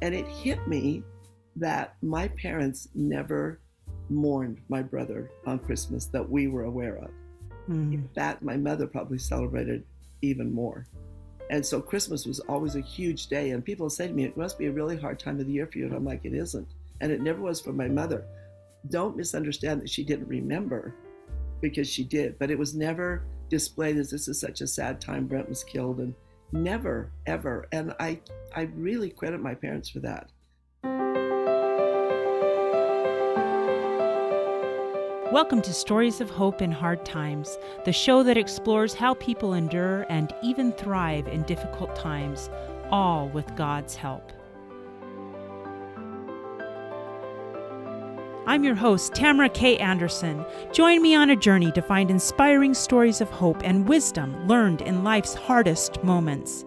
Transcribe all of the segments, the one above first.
And it hit me that my parents never mourned my brother on Christmas that we were aware of. In Mm. fact, my mother probably celebrated even more. And so Christmas was always a huge day. And people say to me, it must be a really hard time of the year for you. And I'm like, it isn't. And it never was for my mother. Don't misunderstand that she didn't remember, because she did, but it was never displayed as this is such a sad time. Brent was killed, and never, ever. And I really credit my parents for that. Welcome to Stories of Hope in Hard Times, the show that explores how people endure and even thrive in difficult times, all with God's help. I'm your host, Tamara K. Anderson. Join me on a journey to find inspiring stories of hope and wisdom learned in life's hardest moments.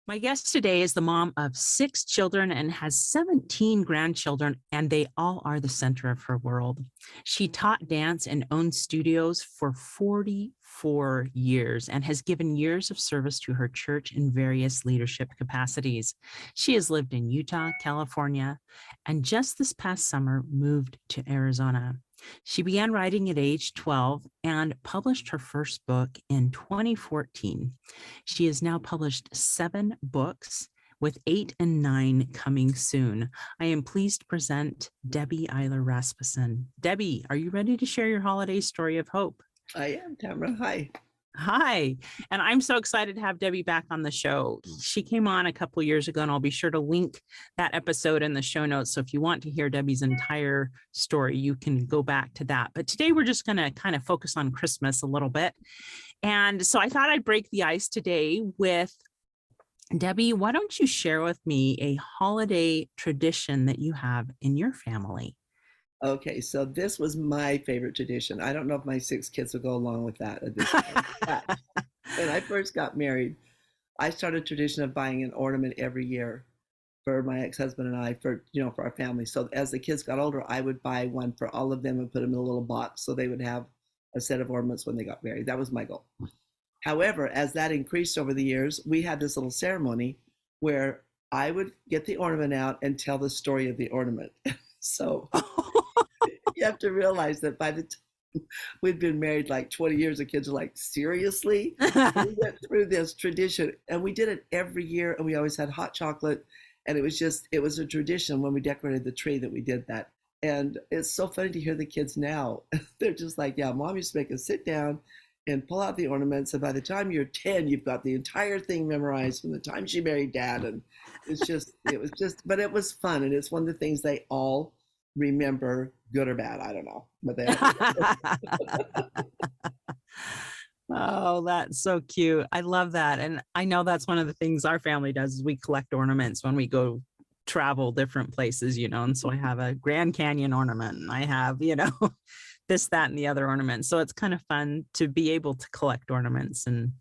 My guest today is the mom of 6 children and has 17 grandchildren, and they all are the center of her world. She taught dance and owned studios for 44 years and has given years of service to her church in various leadership capacities. She has lived in Utah, California, and just this past summer moved to Arizona. She began writing at age 12 and published her first book in 2014. She has now published 7 books, with 8 and 9 coming soon. I am pleased to present Debbie Ihler Rasmussen. Debbie, are you ready to share your holiday story of hope? I am, Tamara. Hi. Hi, and I'm so excited to have Debbie back on the show. She came on a couple years ago, and I'll be sure to link that episode in the show notes. So if you want to hear Debbie's entire story, you can go back to that. But today we're just going to kind of focus on Christmas a little bit. And so I thought I'd break the ice today with Debbie. Why don't you share with me a holiday tradition that you have in your family? Okay, so this was my favorite tradition. I don't know if my 6 kids will go along with that at this point. But when I first got married, I started a tradition of buying an ornament every year for my ex-husband and I, for our family. So as the kids got older, I would buy one for all of them and put them in a little box so they would have a set of ornaments when they got married. That was my goal. However, as that increased over the years, we had this little ceremony where I would get the ornament out and tell the story of the ornament. So you have to realize that by the time we'd been married like 20 years, the kids are like, seriously? We went through this tradition and we did it every year, and we always had hot chocolate. And it was a tradition when we decorated the tree that we did that. And it's so funny to hear the kids now. They're just like, yeah, mom used to make us sit down and pull out the ornaments. And by the time you're 10, you've got the entire thing memorized from the time she married dad. And but it was fun. And it's one of the things they all remember, good or bad. I don't know, but they Oh, that's so cute. I love that. And I know that's one of the things our family does is we collect ornaments when we go travel different places, and so I have a Grand Canyon ornament and I have, this, that, and the other ornaments. So it's kind of fun to be able to collect ornaments and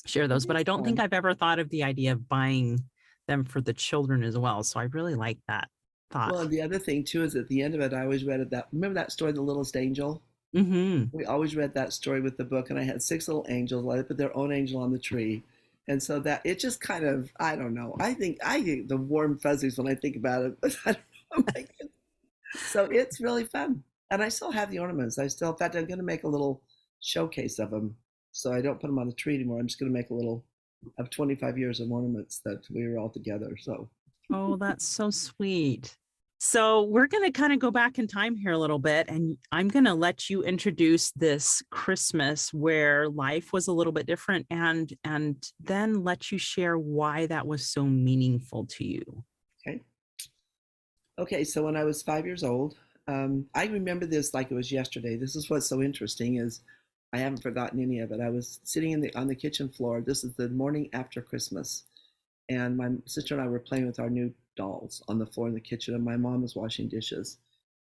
share those. But I it's don't think fun. I've ever thought of the idea of buying them for the children as well. So I really like that thought. Well, and the other thing too is at the end of it, I always read it remember that story, The Littlest Angel? Hmm. We always read that story with the book, and I had 6 little angels. I put their own angel on the tree. And so that it just kind of, I don't know. I get the warm fuzzies when I think about it. But I don't know. So it's really fun. And I still have the ornaments. In fact, I'm going to make a little showcase of them. So I don't put them on the tree anymore. I'm just going to make a little of 25 years of ornaments that we were all together. So Oh, that's so sweet. So we're going to kind of go back in time here a little bit, and I'm going to let you introduce this Christmas where life was a little bit different, and then let you share why that was so meaningful to you. okay. Okay, so when I was 5 years old, I remember this like it was yesterday. This is what's so interesting is I haven't forgotten any of it. I was sitting on the kitchen floor. This is the morning after Christmas, and my sister and I were playing with our new dolls on the floor in the kitchen, and my mom was washing dishes.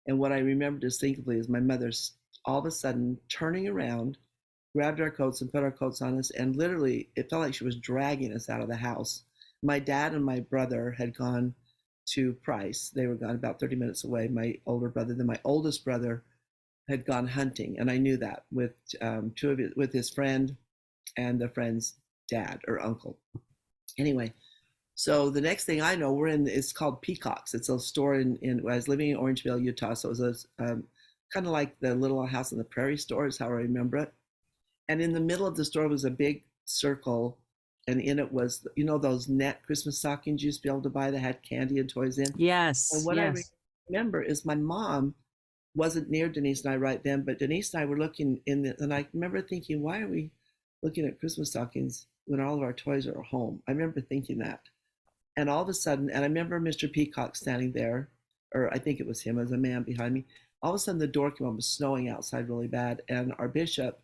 And what I remember distinctly is my mother's all of a sudden turning around, grabbed our coats and put our coats on us, and literally it felt like she was dragging us out of the house. My dad and my brother had gone to Price. They were gone about 30 minutes away. My older brother, then my oldest brother, had gone hunting, and I knew that with with his friend and the friend's dad or uncle. Anyway, so the next thing I know, we're in, it's called Peacocks. It's a store I was living in Orangeville, Utah. So it was a, kind of like the Little House on the Prairie store is how I remember it. And in the middle of the store was a big circle. And in it was, you know, those net Christmas stockings you used to be able to buy that had candy and toys in. And Yes, what I yes. remember is my mom wasn't near Denise and I right then, but Denise and I were looking and I remember thinking, why are we looking at Christmas stockings when all of our toys are at home? I remember thinking that. And all of a sudden, and I remember Mr. Peacock standing there, or I think it was him as a man behind me. All of a sudden, the door came open. It was snowing outside really bad. And our bishop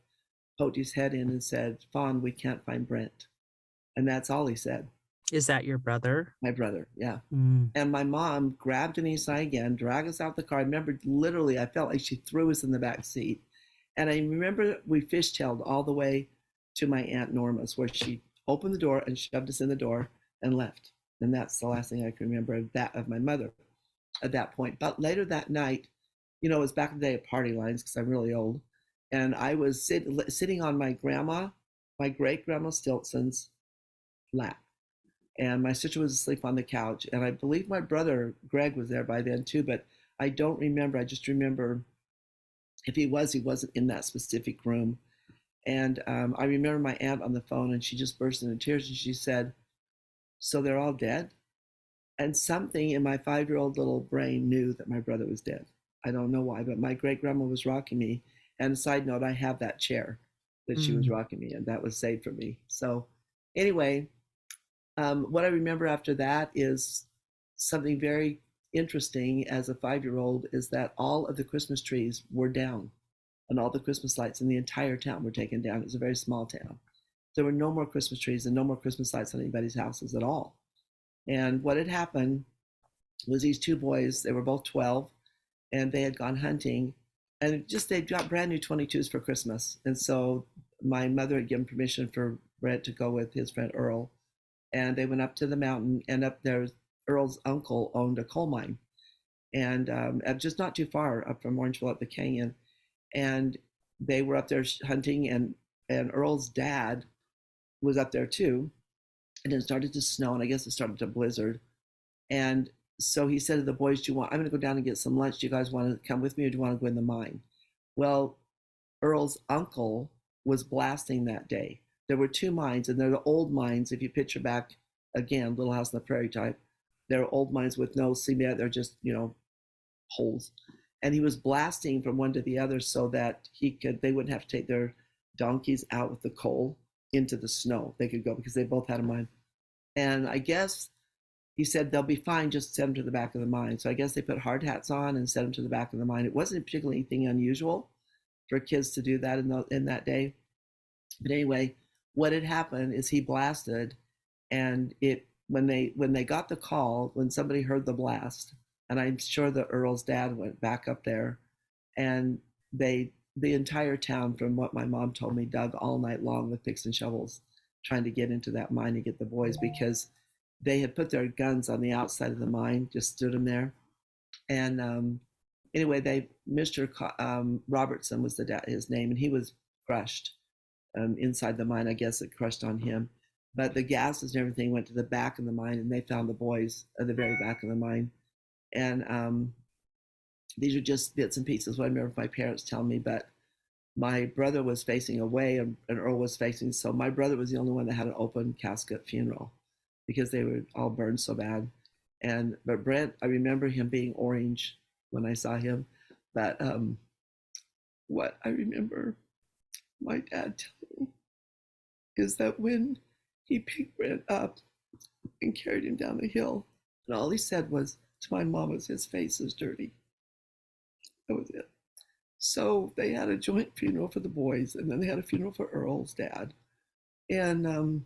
poked his head in and said, Fawn, we can't find Brent. And that's all he said. Is that your brother? My brother, yeah. Mm. And my mom grabbed Denise and I again, dragged us out the car. I remember literally, I felt like she threw us in the back seat. And I remember we fishtailed all the way to my Aunt Norma's, where she opened the door and shoved us in the door and left. And that's the last thing I can remember of that of my mother at that point. But later that night, you know, it was back in the day of party lines because I'm really old. And I was sitting on my great grandma Stiltson's lap. And my sister was asleep on the couch. And I believe my brother Greg was there by then too, but I don't remember. I just remember if he wasn't in that specific room. And I remember my aunt on the phone and she just burst into tears and she said, so they're all dead? And something in my 5-year-old little brain knew that my brother was dead. I don't know why, but my great grandma was rocking me. And a side note, I have that chair that she was rocking me, and that was saved for me. So, anyway, what I remember after that is something very interesting as a 5-year-old is that all of the Christmas trees were down, and all the Christmas lights in the entire town were taken down. It was a very small town. There were no more Christmas trees and no more Christmas lights on anybody's houses at all. And what had happened was these two boys, they were both 12, and they had gone hunting, and just they'd got brand new 22s for Christmas. And so my mother had given permission for Brett to go with his friend Earl, and they went up to the mountain, and up there, Earl's uncle owned a coal mine, and just not too far up from Orangeville up the canyon. And they were up there hunting, and Earl's dad was up there too. And it started to snow, and I guess it started to blizzard. And so he said to the boys, "Do you want? I'm going to go down and get some lunch. Do you guys want to come with me, or do you want to go in the mine?" Well, Earl's uncle was blasting that day. There were two mines, and they're the old mines. If you picture back again, Little House on the Prairie type, they're old mines with no cement. They're just holes. And he was blasting from one to the other so that they wouldn't have to take their donkeys out with the coal into the snow. They could go because they both had a mine. And I guess he said they'll be fine, just send them to the back of the mine. So I guess they put hard hats on and sent them to the back of the mine. It wasn't particularly anything unusual for kids to do that in that day. But anyway, what had happened is he blasted, and when they got the call, when somebody heard the blast, and I'm sure the Earl's dad went back up there, and the entire town, from what my mom told me, dug all night long with picks and shovels, trying to get into that mine and get the boys, because they had put their guns on the outside of the mine, just stood them there. And anyway, Mr. Robertson was his name, and he was crushed inside the mine. I guess it crushed on him. But the gases and everything went to the back of the mine, and they found the boys at the very back of the mine. And these are just bits and pieces what I remember my parents telling me. But my brother was facing away, and Earl was facing. So my brother was the only one that had an open casket funeral because they were all burned so bad. But Brent, I remember him being orange when I saw him. But what I remember my dad telling me is that when he picked Brent up and carried him down the hill, and all he said was to my mom was, "His face is dirty." That was it. So they had a joint funeral for the boys, and then they had a funeral for Earl's dad. And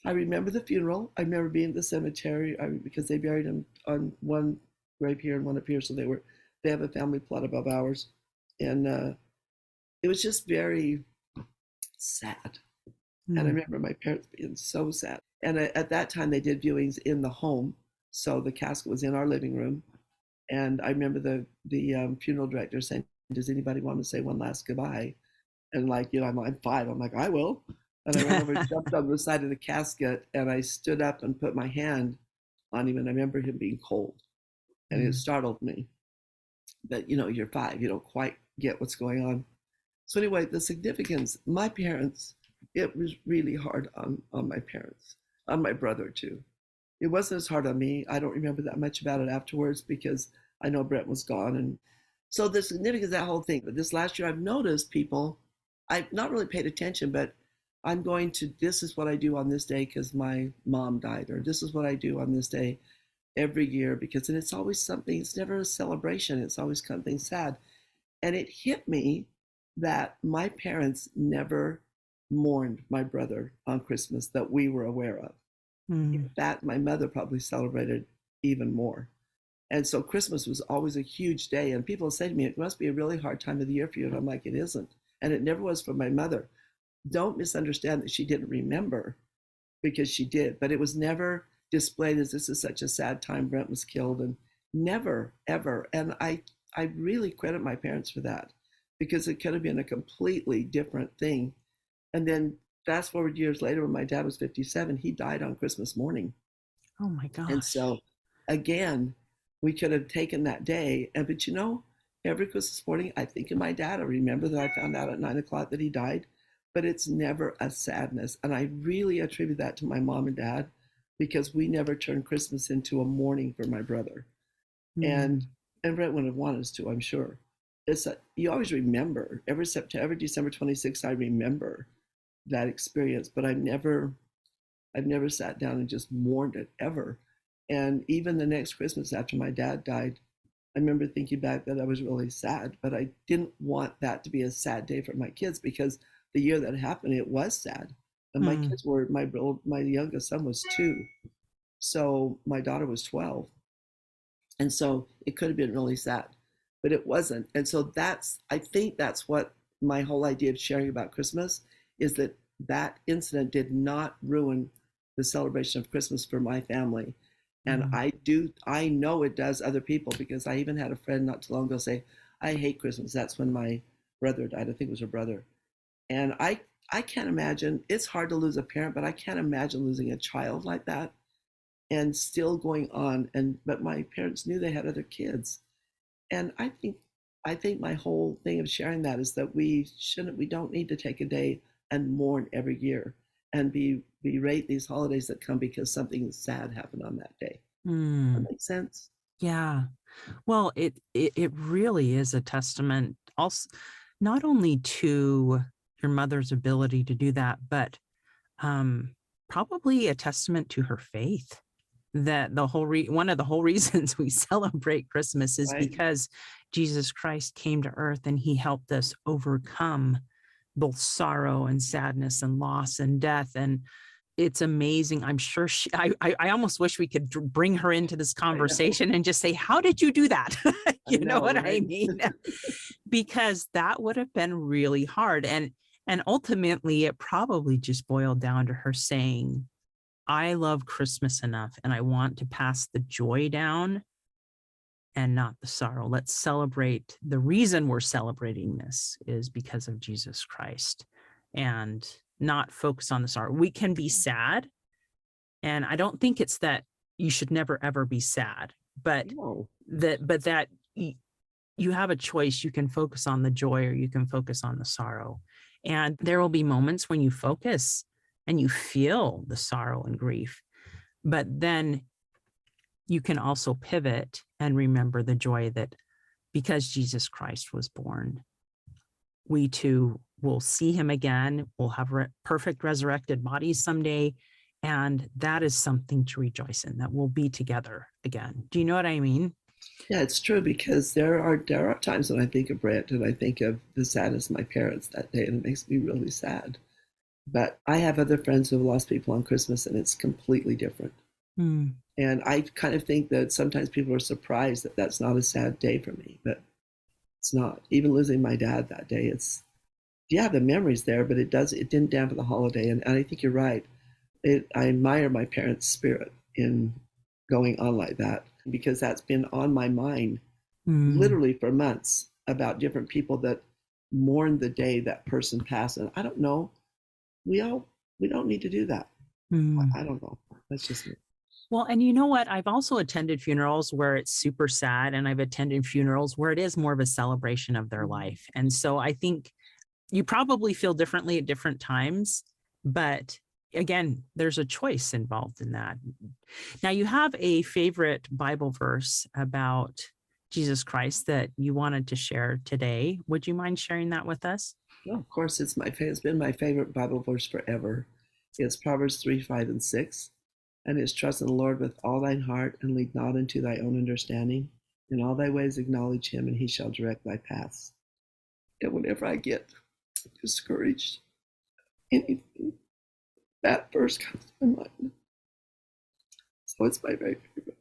I remember the funeral. I remember being at the cemetery because they buried him on one grave here and one up here. So they have a family plot above ours, and it was just very sad. And I remember my parents being so sad. And at that time, they did viewings in the home, so the casket was in our living room. And I remember the funeral director saying, "Does anybody want to say one last goodbye?" And I'm 5. I'm like, "I will." And I went over and jumped on the side of the casket, and I stood up and put my hand on him. And I remember him being cold, and it Mm. startled me that, you're 5, you don't quite get what's going on. So anyway, the significance, my parents, it was really hard on my parents, on my brother too. It wasn't as hard on me. I don't remember that much about it afterwards because I know Brent was gone. And so the significance of that whole thing. But this last year, I've noticed people, I've not really paid attention, but I'm going to, this is what I do on this day because my mom died, or this is what I do on this day every year because, and it's always something, it's never a celebration, it's always something sad. And it hit me that my parents never mourned my brother on Christmas that we were aware of. In Mm. fact, my mother probably celebrated even more. And so Christmas was always a huge day. And people say to me, it must be a really hard time of the year for you. And I'm like, it isn't. And it never was for my mother. Don't misunderstand that she didn't remember, because she did, but it was never displayed as this is such a sad time. Brent was killed, and never, ever. And I really credit my parents for that, because it could have been a completely different thing. And then fast forward years later, when my dad was 57, he died on Christmas morning. Oh my And gosh. so again, we could have taken that day. And but every Christmas morning, I think of my dad. I remember that I found out at 9 o'clock that he died, but it's never a sadness. And I really attribute that to my mom and dad, because we never turned Christmas into a mourning for my brother. And Mm. and Brett would have wanted us to, I'm sure. You always remember every September, every December 26th, I remember that experience, but I've never sat down and just mourned it ever. And even the next Christmas after my dad died, I remember thinking back that I was really sad, but I didn't want that to be a sad day for my kids, because the year that happened, it was sad. And my Mm. kids were, my youngest son was 2. So my daughter was 12. And so it could have been really sad, but it wasn't. And so I think that's what my whole idea of sharing about Christmas is, that that incident did not ruin the celebration of Christmas for my family. And Mm. I know it does other people, because I even had a friend not too long ago say, I hate Christmas. That's when my brother died. I think it was her brother. And I can't imagine, it's hard to lose a parent, but I can't imagine losing a child like that and still going on. And but my parents knew they had other kids. And I think my whole thing of sharing that is that we don't need to take a day and mourn every year and berate these holidays that come because something sad happened on that day. That Mm. makes sense. Yeah. Well, it really is a testament also not only to your mother's ability to do that, but um probably a testament to her faith, that one of the whole reasons we celebrate Christmas is Right. because Jesus Christ came to earth and he helped us overcome both sorrow and sadness and loss and death. And it's amazing. I'm sure I almost wish we could bring her into this I know. conversation and just say, how did you do that? I You know know, what I right? mean? Because that would have been really hard. And ultimately it probably just boiled down to her saying, I love Christmas enough and I want to pass the joy down and not the sorrow. Let's celebrate. The reason we're celebrating this is because of Jesus Christ, and not focus on the sorrow. We can be sad. And I don't think it's that you should never ever be sad, but No. that you have a choice. You can focus on the joy or you can focus on the sorrow. And there will be moments when you focus and you feel the sorrow and grief, but then you can also pivot and remember the joy that because Jesus Christ was born, we too will see him again. We'll have perfect resurrected bodies someday. And that is something to rejoice in, that we'll be together again. Do you know what I mean? Yeah, it's true, because there are times when I think of Brent and I think of the sadness of my parents that day, and it makes me really sad. But I have other friends who have lost people on Christmas, and it's completely different. Mm. And I kind of think that sometimes people are surprised that that's not a sad day for me, but it's not. Even losing my dad that day, yeah, the memory's there, but it didn't dampen the holiday. And I think you're right. I admire my parents' spirit in going on like that, because that's been on my mind Mm. literally for months, about different people that mourn the day that person passed. And I don't know, we all we don't need to do that. Mm. I don't know. That's just me. Well, and you know what? I've also attended funerals where it's super sad, and I've attended funerals where it is more of a celebration of their Mhm. life. And so I think you probably feel differently at different times, but again, there's a choice involved in that. Now, you have a favorite Bible verse about Jesus Christ that you wanted to share today. Would you mind sharing that with us? No, of course, it's been my favorite Bible verse forever. It's Proverbs 3, 5, and 6. And it's trust in the Lord with all thine heart and lead not into thy own understanding. In all thy ways acknowledge him, and he shall direct thy paths. And whenever I get discouraged, anything, that verse comes to my mind. So it's my very favorite.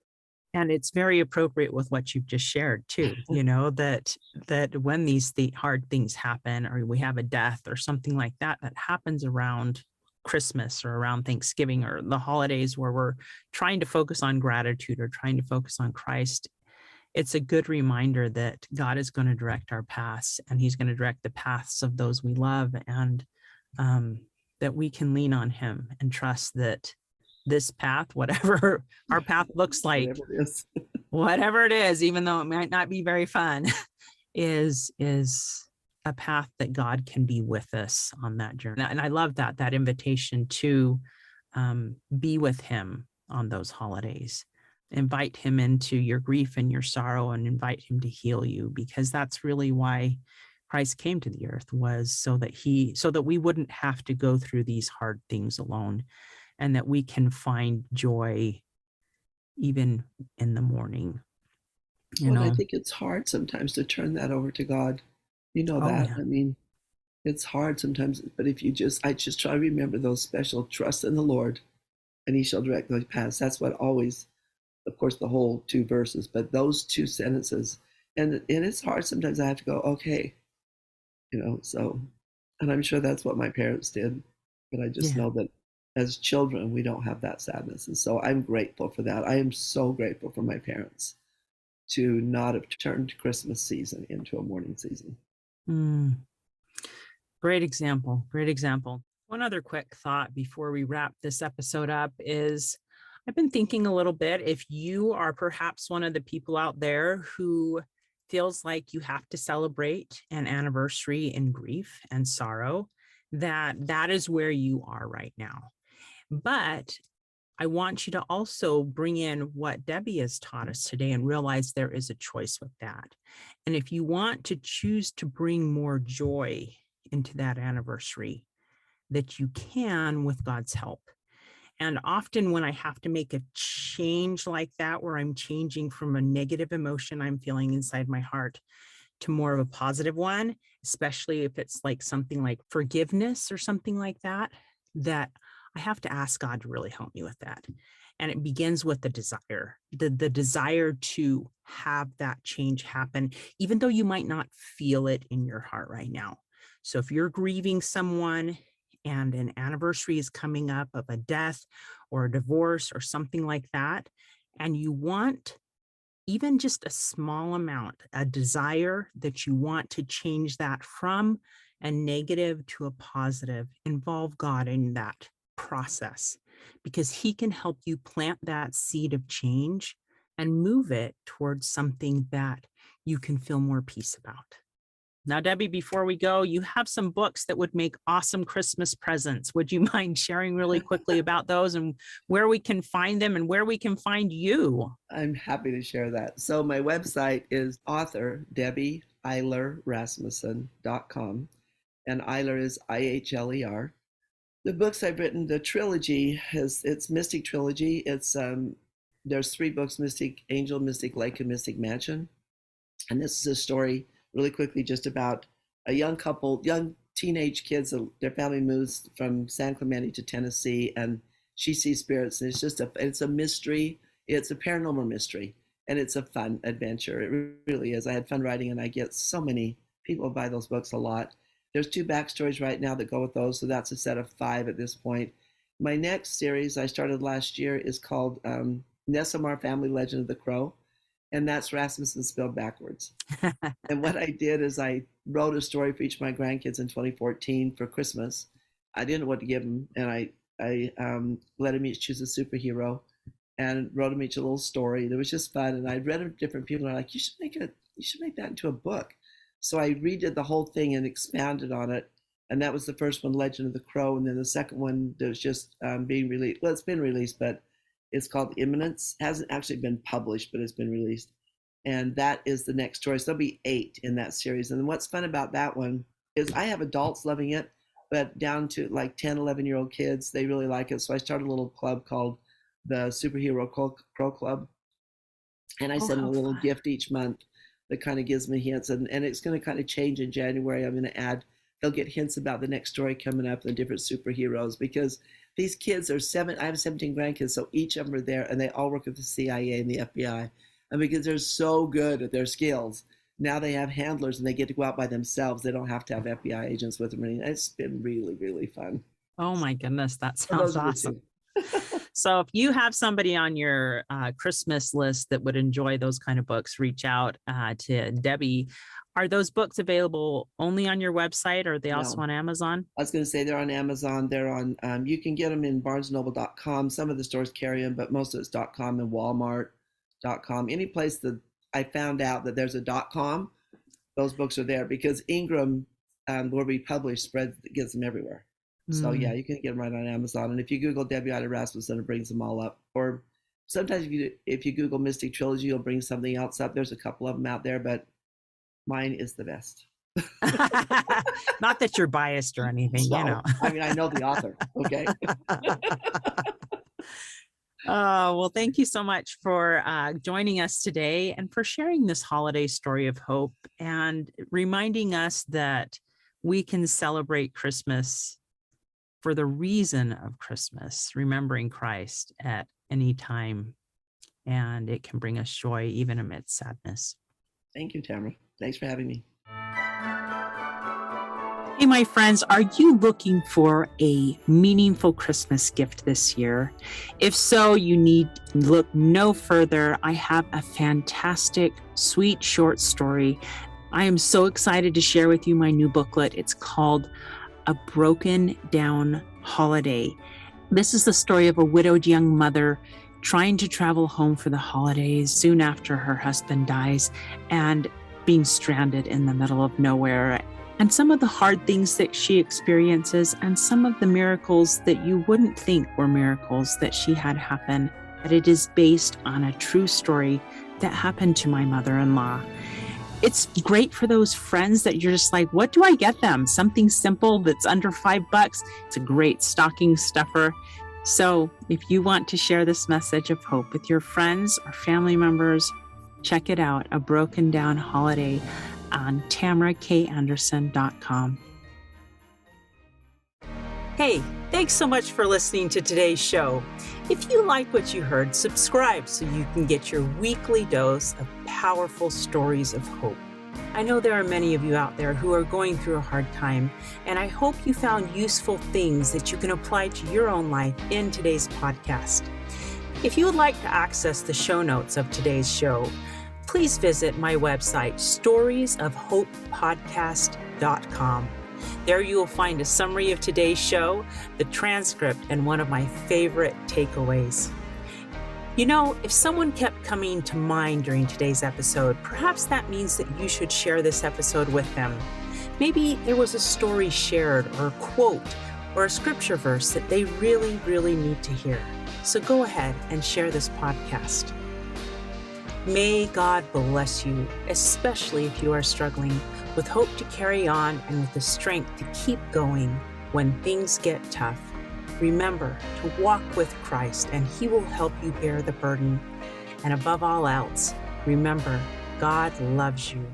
And it's very appropriate with what you've just shared too, that when these hard things happen, or we have a death or something like that that happens around Christmas or around Thanksgiving or the holidays, where we're trying to focus on gratitude or trying to focus on Christ, it's a good reminder that God is going to direct our paths, and he's going to direct the paths of those we love, and um, that we can lean on him and trust that this path, whatever our path looks like, Whatever it is. whatever it is, even though it might not be very fun, is a path that God can be with us on that journey. And I love that invitation to be with him on those holidays. Invite him into your grief and your sorrow, and invite him to heal you, because that's really why Christ came to the earth, was so that we wouldn't have to go through these hard things alone, and that we can find joy even in the morning, you Well, I know. think it's hard sometimes to turn that over to God. You know Oh that. yeah. I mean, it's hard sometimes, but if I just try to remember those special trust in the Lord, and he shall direct thy paths. That's what always, of course, the whole two verses, but those two sentences. And it's hard sometimes. I have to go, okay, so, and I'm sure that's what my parents did, but I just Yeah. know that as children we don't have that sadness, and so I'm grateful for that. I am so grateful for my parents to not have turned Christmas season into a mourning season. Mm, great example. Great example. One other quick thought before we wrap this episode up is, I've been thinking a little bit, if you are perhaps one of the people out there who feels like you have to celebrate an anniversary in grief and sorrow, that is where you are right now. But I want you to also bring in what Debbie has taught us today and realize there is a choice with that. And if you want to choose to bring more joy into that anniversary, that you can with God's help. And often when I have to make a change like that, where I'm changing from a negative emotion I'm feeling inside my heart to more of a positive one, especially if it's like something like forgiveness or something like that, that I have to ask God to really help me with that. And it begins with the desire, the desire to have that change happen, even though you might not feel it in your heart right now. So if you're grieving someone and an anniversary is coming up of a death or a divorce or something like that, and you want even just a small amount, a desire that you want to change that from a negative to a positive, involve God in that process, because he can help you plant that seed of change and move it towards something that you can feel more peace about. Now, Debbie, before we go, you have some books that would make awesome Christmas presents. Would you mind sharing really quickly about those and where we can find them and where we can find you? I'm happy to share that. So my website is author Debbie Ihler Rasmussen.com, and Ihler is Ihler. The books I've written, the trilogy it's Mystic Trilogy. There's three books: Mystic Angel, Mystic Lake, and Mystic Mansion. And this is a story, really quickly, just about a young couple, young teenage kids. Their family moves from San Clemente to Tennessee, and she sees spirits. And it's a mystery. It's a paranormal mystery, and it's a fun adventure. It really is. I had fun writing, and I get so many people buy those books a lot. There's two backstories right now that go with those, so that's a set of five at this point. My next series I started last year is called Nesamar Family Legend of the Crow, and that's Rasmussen spelled backwards. And what I did is I wrote a story for each of my grandkids in 2014 for Christmas. I didn't know what to give him, and I let him each choose a superhero, and wrote him each a little story. It was just fun, and I read them to different people. And they're like, you should make that into a book. So I redid the whole thing and expanded on it, and that was the first one, Legend of the Crow, and then the second one that was just being released. Well, it's been released, but it's called Imminence. Hasn't actually been published, but it's been released, and that is the next story. So there'll be 8 in that series. And what's fun about that one is I have adults loving it, but down to like 10, 11-year-old kids, they really like it. So I started a little club called the Superhero Crow Club, and I send a little gift each month that kind of gives me hints, and it's going to kind of change in January. I'm going to add, they'll get hints about the next story coming up, the different superheroes, because these kids are I have 17 grandkids, so each of them are there, and they all work with the CIA and the FBI. And because they're so good at their skills, now they have handlers and they get to go out by themselves. They don't have to have FBI agents with them. It's been really, really fun. Oh my goodness, that sounds awesome. So if you have somebody on your Christmas list that would enjoy those kind of books, reach out to Debbie. Are those books available only on your website, or are they also on Amazon? I was going to say they're on Amazon. They're on, you can get them in barnesandnoble.com. Some of the stores carry them, but most of it's .com and Walmart.com. Any place that I found out that there's a .com, those books are there, because Ingram, where we publish, gets them everywhere. So yeah, you can get them right on Amazon. And if you Google Debbie Ihler Rasmussen, it brings them all up. Or sometimes if you Google Mystic Trilogy, you'll bring something else up. There's a couple of them out there, but mine is the best. Not that you're biased or anything, No, you know. I mean, I know the author. Okay. Well, thank you so much for joining us today and for sharing this holiday story of hope and reminding us that we can celebrate Christmas for the reason of Christmas, remembering Christ at any time, and it can bring us joy even amidst sadness. Thank you, Tamara. Thanks for having me. Hey, my friends, are you looking for a meaningful Christmas gift this year? If so, you need look no further. I have a fantastic, sweet, short story. I am so excited to share with you my new booklet. It's called A Broken Down Holiday. This is the story of a widowed young mother trying to travel home for the holidays soon after her husband dies and being stranded in the middle of nowhere, and some of the hard things that she experiences and some of the miracles that you wouldn't think were miracles that she had happen. But it is based on a true story that happened to my mother-in-law. It's great for those friends that you're just like, what do I get them? Something simple that's under $5. It's a great stocking stuffer. So if you want to share this message of hope with your friends or family members, check it out, A Broken Down Holiday, on TamaraKAnderson.com. Hey, thanks so much for listening to today's show. If you like what you heard, subscribe so you can get your weekly dose of powerful stories of hope. I know there are many of you out there who are going through a hard time, and I hope you found useful things that you can apply to your own life in today's podcast. If you would like to access the show notes of today's show, please visit my website, storiesofhopepodcast.com. There you will find a summary of today's show, the transcript, and one of my favorite takeaways. You know, if someone kept coming to mind during today's episode, perhaps that means that you should share this episode with them. Maybe there was a story shared or a quote or a scripture verse that they really, really need to hear. So go ahead and share this podcast. May God bless you, especially if you are struggling, with hope to carry on and with the strength to keep going when things get tough. Remember to walk with Christ, and He will help you bear the burden. And above all else, remember, God loves you.